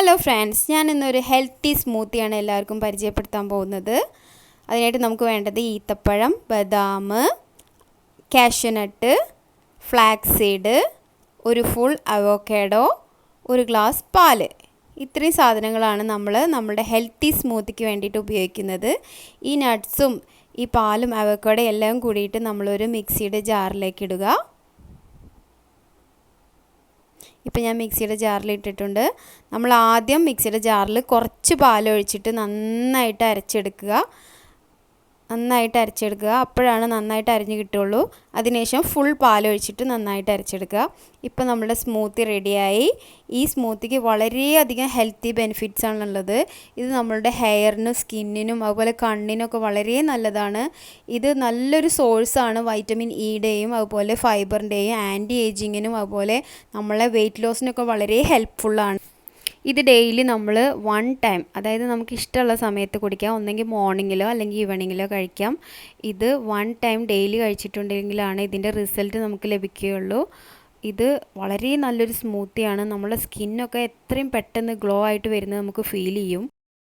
Hello friends, ഞാൻ ഇന്നൊരു healthy സ്മൂത്തിയാണ് എല്ലാവർക്കും പരിചയപ്പെടുത്താൻ പോകുന്നത്. അതിനായിട്ട് നമുക്ക് വേണ്ടത് ഈത്തപ്പഴം, ബദാം, കാഷ്യൂനട്ട്, ഫ്ലാക്സ് സീഡ്, ഒരു ഫുൾ അവോക്കാഡോ, ഒരു ഗ്ലാസ് പാല്. ഇത്രയും സാധനങ്ങളാണ് നമ്മുടെ ഹെൽത്തി സ്മൂത്തിക്ക് വേണ്ടിയിട്ട് ഉപയോഗിക്കുന്നത്. ഈ നട്ട്സും ഈ പാലും അവോക്കാഡോ എല്ലാം കൂടിയിട്ട് നമ്മളൊരു മിക്സിയുടെ ജാറിലേക്ക് ഇടുക. ഇപ്പോൾ ഞാൻ മിക്സിയുടെ ജാറിൽ ഇട്ടിട്ടുണ്ട്. നമ്മൾ ആദ്യം മിക്സിയുടെ ജാറിൽ കുറച്ച് പാലൊഴിച്ചിട്ട് നന്നായിട്ട് അരച്ചെടുക്കുക. അപ്പോഴാണ് നന്നായിട്ട് അരിഞ്ഞ് കിട്ടുള്ളൂ. അതിനുശേഷം ഫുൾ പാലൊഴിച്ചിട്ട് നന്നായിട്ട് അരച്ചെടുക്കുക. ഇപ്പോൾ നമ്മുടെ സ്മൂത്തി റെഡിയായി. ഈ സ്മൂത്തിക്ക് വളരെയധികം ഹെൽത്തി ബെനിഫിറ്റ്സ് ആണുള്ളത്. ഇത് നമ്മളുടെ ഹെയറിനും സ്കിന്നിനും അതുപോലെ കണ്ണിനൊക്കെ വളരെ നല്ലതാണ്. ഇത് നല്ലൊരു സോഴ്സാണ് വൈറ്റമിൻ ഇയുടെയും അതുപോലെ ഫൈബറിൻ്റെയും ആൻറ്റി ഏജിങ്ങിനും അതുപോലെ നമ്മളെ വെയിറ്റ് ലോസിനൊക്കെ വളരെ ഹെൽപ്ഫുള്ളാണ്. ഇത് ഡെയിലി നമ്മൾ 1 ടൈം, അതായത് നമുക്ക് ഇഷ്ടമുള്ള സമയത്ത് കുടിക്കാം. ഒന്നെങ്കിൽ മോർണിംഗിലോ അല്ലെങ്കിൽ ഈവനിങ്ങിലോ കഴിക്കാം. ഇത് 1 ടൈം ഡെയിലി കഴിച്ചിട്ടുണ്ടെങ്കിലാണ് ഇതിൻ്റെ റിസൾട്ട് നമുക്ക് ലഭിക്കുകയുള്ളൂ. ഇത് വളരെ നല്ലൊരു സ്മൂത്തിയാണ്. നമ്മുടെ സ്കിന്നൊക്കെ എത്രയും പെട്ടെന്ന് ഗ്ലോ ആയിട്ട് വരുന്നത് നമുക്ക് ഫീൽ ചെയ്യും.